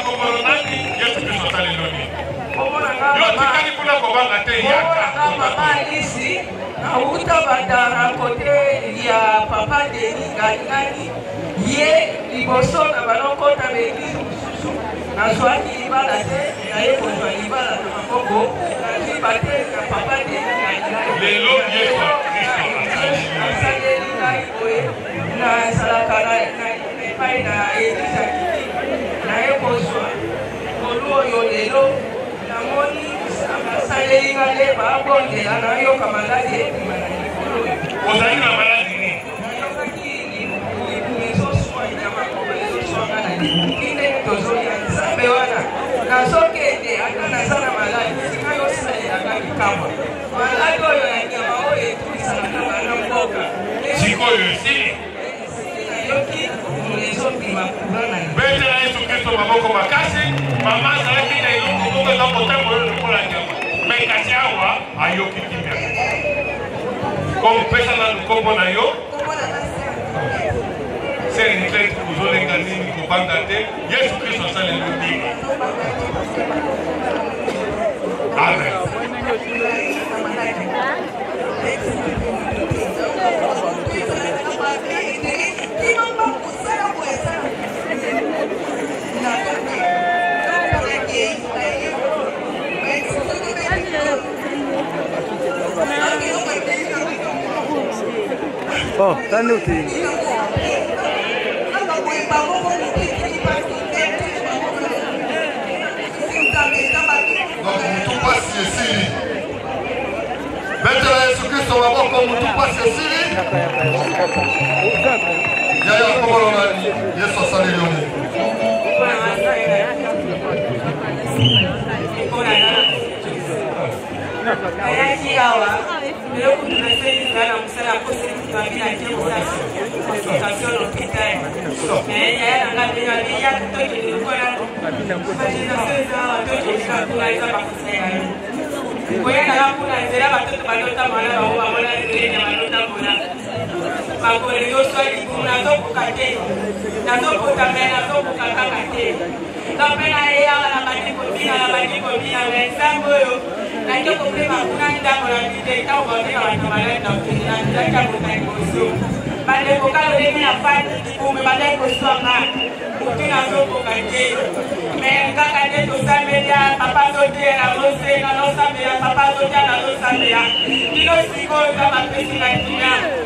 Oh, t'as noté. Donc, tout passe ici. Maintenant, Jésus-Christ, on va voir comment tout passe ici. Yaya, comment on a dit? Yesu asali yomu.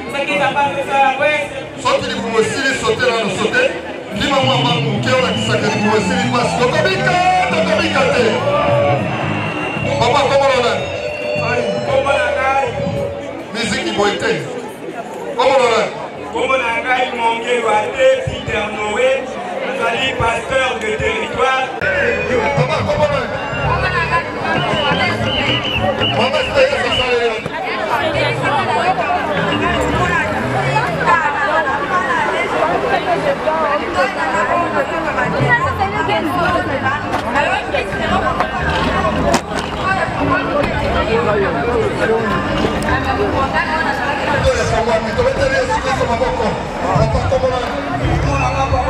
Papa soki libumu esili sote nano sote ndima mwa moke oyo lakisaka libumu esili mpasi tokobika te papa komolona miziki boye te komolona komona ngai mongelwa te Peter Noé nazali pasteur de territoire papa komolona mama siteke sasalelo Thank you.